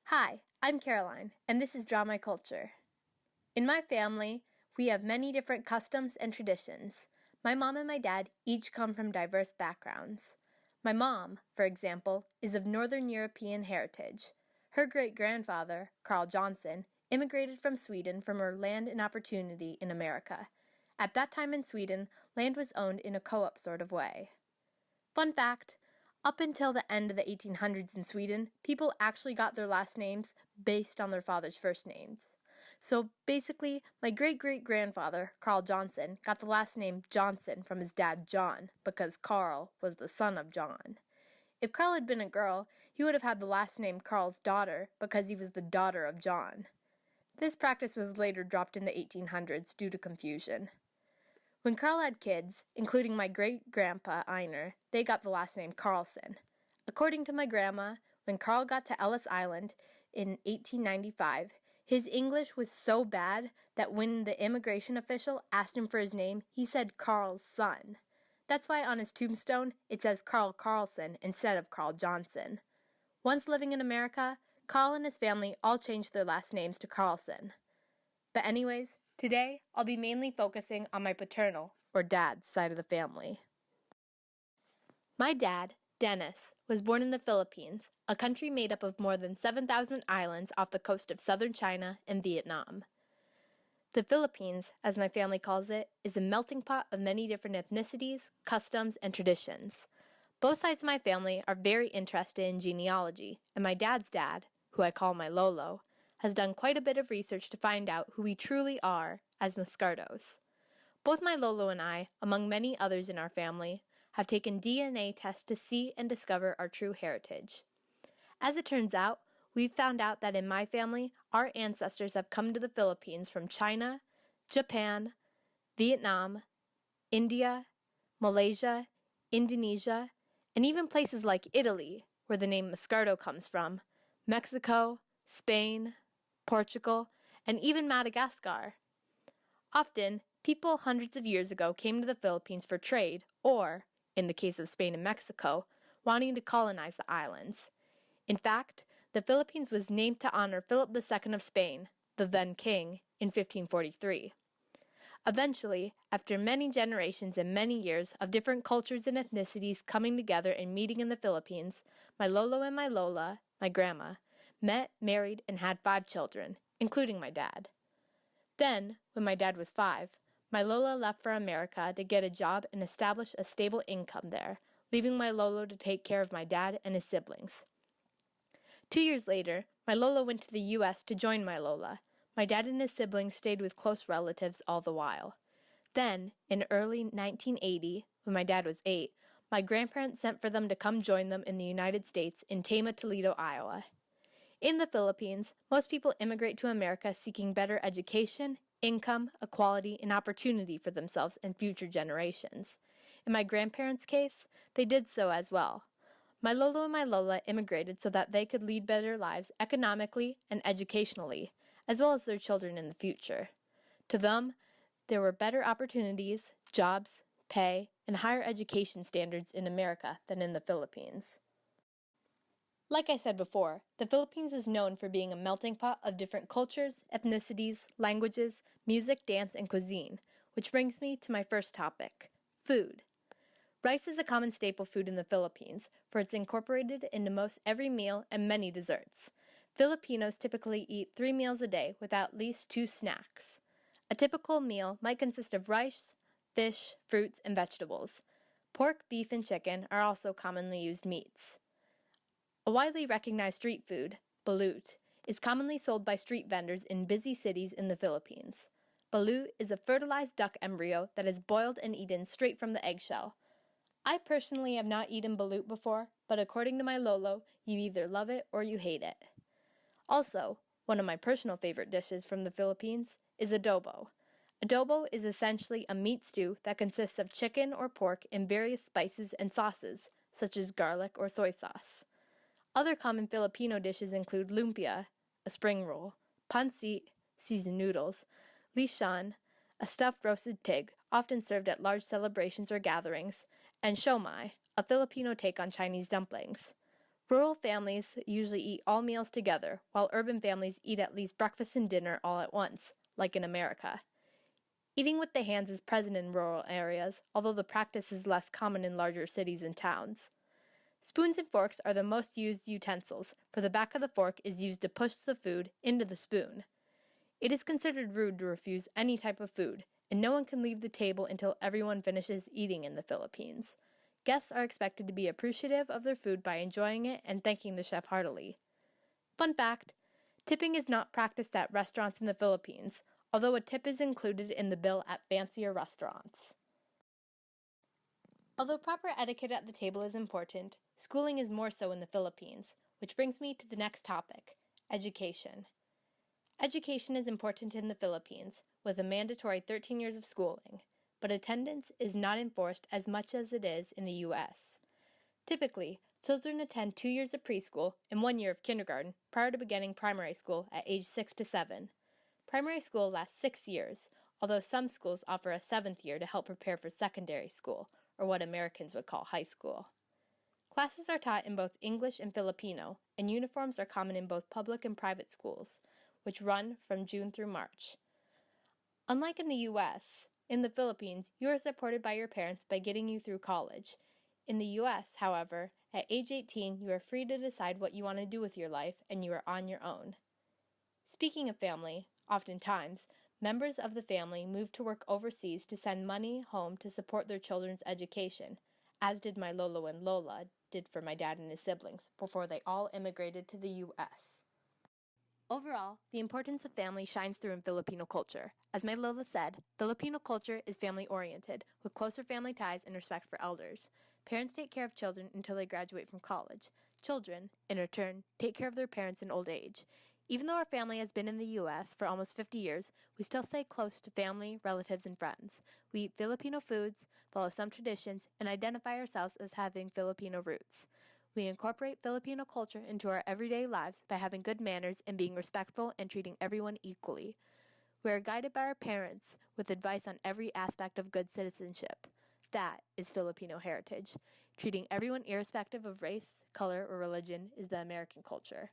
Hi, I'm Caroline, and this is Draw My Culture. In my family, we have many different customs and traditions. My mom and my dad each come from diverse backgrounds. My mom, for example, is of Northern European heritage. Her great-grandfather, Carl Johnson, immigrated from Sweden from her land and opportunity in America. At that time in Sweden, land was owned in a co-op sort of way. Fun fact, up until the end of the 1800s in Sweden, people actually got their last names based on their father's first names. So basically, my great-great-grandfather, Carl Johnson, got the last name Johnson from his dad John, because Carl was the son of John. If Carl had been a girl, he would have had the last name Carl's daughter, because he was the daughter of John. This practice was later dropped in the 1800s due to confusion. When Carl had kids, including my great-grandpa Einar, they got the last name Carlson. According to my grandma, when Carl got to Ellis Island in 1895, his English was so bad that when the immigration official asked him for his name, he said Carl's son. That's why on his tombstone it says Carl Carlson instead of Carl Johnson. Once living in America, Carl and his family all changed their last names to Carlson. But anyways, today, I'll be mainly focusing on my paternal, or dad's, side of the family. My dad, Dennis, was born in the Philippines, a country made up of more than 7,000 islands off the coast of southern China and Vietnam. The Philippines, as my family calls it, is a melting pot of many different ethnicities, customs, and traditions. Both sides of my family are very interested in genealogy, and my dad's dad, who I call my Lolo, has done quite a bit of research to find out who we truly are as Mascardos. Both my Lolo and I, among many others in our family, have taken DNA tests to see and discover our true heritage. As it turns out, we've found out that in my family, our ancestors have come to the Philippines from China, Japan, Vietnam, India, Malaysia, Indonesia, and even places like Italy, where the name Mascardo comes from, Mexico, Spain, Portugal, and even Madagascar. Often, people hundreds of years ago came to the Philippines for trade or, in the case of Spain and Mexico, wanting to colonize the islands. In fact, the Philippines was named to honor Philip II of Spain, the then king, in 1543. Eventually, after many generations and many years of different cultures and ethnicities coming together and meeting in the Philippines, my Lolo and my Lola, my grandma, met, married, and had 5 children, including my dad. Then, when my dad was 5, my Lola left for America to get a job and establish a stable income there, leaving my Lolo to take care of my dad and his siblings. 2 years later, my Lola went to the U.S. to join my Lola. My dad and his siblings stayed with close relatives all the while. Then, in early 1980, when my dad was 8, my grandparents sent for them to come join them in the United States in Tama, Toledo, Iowa. In the Philippines, most people immigrate to America seeking better education, income, equality, and opportunity for themselves and future generations. In my grandparents' case, they did so as well. My Lolo and my Lola immigrated so that they could lead better lives economically and educationally, as well as their children in the future. To them, there were better opportunities, jobs, pay, and higher education standards in America than in the Philippines. Like I said before, the Philippines is known for being a melting pot of different cultures, ethnicities, languages, music, dance, and cuisine, which brings me to my first topic, food. Rice is a common staple food in the Philippines, for it's incorporated into most every meal and many desserts. Filipinos typically eat 3 meals a day with at least 2 snacks. A typical meal might consist of rice, fish, fruits, and vegetables. Pork, beef, and chicken are also commonly used meats. A widely recognized street food, balut, is commonly sold by street vendors in busy cities in the Philippines. Balut is a fertilized duck embryo that is boiled and eaten straight from the eggshell. I personally have not eaten balut before, but according to my Lolo, you either love it or you hate it. Also, one of my personal favorite dishes from the Philippines is adobo. Adobo is essentially a meat stew that consists of chicken or pork and various spices and sauces, such as garlic or soy sauce. Other common Filipino dishes include lumpia, a spring roll, pancit, seasoned noodles, lechon, a stuffed roasted pig, often served at large celebrations or gatherings, and siomai, a Filipino take on Chinese dumplings. Rural families usually eat all meals together, while urban families eat at least breakfast and dinner all at once, like in America. Eating with the hands is present in rural areas, although the practice is less common in larger cities and towns. Spoons and forks are the most used utensils, for the back of the fork is used to push the food into the spoon. It is considered rude to refuse any type of food, and no one can leave the table until everyone finishes eating in the Philippines. Guests are expected to be appreciative of their food by enjoying it and thanking the chef heartily. Fun fact: tipping is not practiced at restaurants in the Philippines, although a tip is included in the bill at fancier restaurants. Although proper etiquette at the table is important, schooling is more so in the Philippines, which brings me to the next topic: education. Education is important in the Philippines, with a mandatory 13 years of schooling, but attendance is not enforced as much as it is in the U.S. Typically, children attend 2 years of preschool and 1 year of kindergarten prior to beginning primary school at age 6 to 7. Primary school lasts 6 years, although some schools offer a 7th year to help prepare for secondary school, or what Americans would call high school. Classes are taught in both English and Filipino, and uniforms are common in both public and private schools, which run from June through March. Unlike in the U.S., in the Philippines, you are supported by your parents by getting you through college. In the U.S., however, at age 18, you are free to decide what you want to do with your life, and you are on your own. Speaking of family, oftentimes, members of the family move to work overseas to send money home to support their children's education, as did my Lolo and Lola did for my dad and his siblings before they all immigrated to the U.S. Overall, the importance of family shines through in Filipino culture. As my Lola said, Filipino culture is family-oriented, with closer family ties and respect for elders. Parents take care of children until they graduate from college. Children, in return, take care of their parents in old age. Even though our family has been in the U.S. for almost 50 years, we still stay close to family, relatives, and friends. We eat Filipino foods, follow some traditions, and identify ourselves as having Filipino roots. We incorporate Filipino culture into our everyday lives by having good manners and being respectful and treating everyone equally. We are guided by our parents with advice on every aspect of good citizenship. That is Filipino heritage. Treating everyone irrespective of race, color, or religion is the American culture.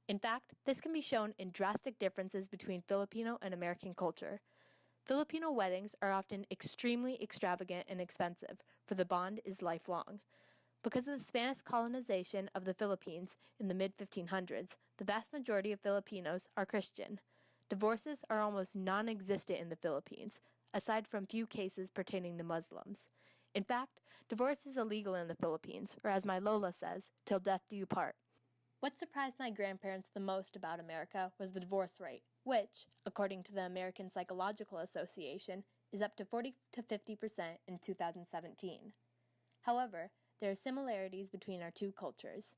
In fact, this can be shown in drastic differences between Filipino and American culture. Filipino weddings are often extremely extravagant and expensive, for the bond is lifelong. Because of the Spanish colonization of the Philippines in the mid-1500s, the vast majority of Filipinos are Christian. Divorces are almost non-existent in the Philippines, aside from few cases pertaining to Muslims. In fact, divorce is illegal in the Philippines, or as my Lola says, till death do you part. What surprised my grandparents the most about America was the divorce rate, which, according to the American Psychological Association, is up to 40 to 50% in 2017. However, there are similarities between our two cultures.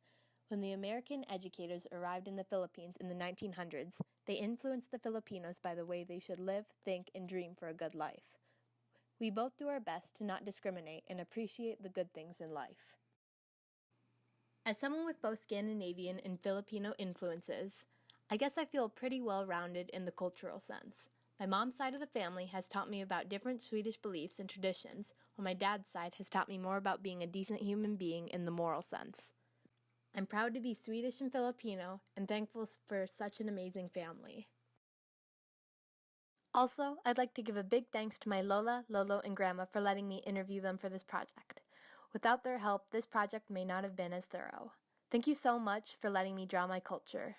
When the American educators arrived in the Philippines in the 1900s, they influenced the Filipinos by the way they should live, think, and dream for a good life. We both do our best to not discriminate and appreciate the good things in life. As someone with both Scandinavian and Filipino influences, I guess I feel pretty well-rounded in the cultural sense. My mom's side of the family has taught me about different Swedish beliefs and traditions, while my dad's side has taught me more about being a decent human being in the moral sense. I'm proud to be Swedish and Filipino, and thankful for such an amazing family. Also, I'd like to give a big thanks to my Lola, Lolo, and Grandma for letting me interview them for this project. Without their help, this project may not have been as thorough. Thank you so much for letting me draw my culture.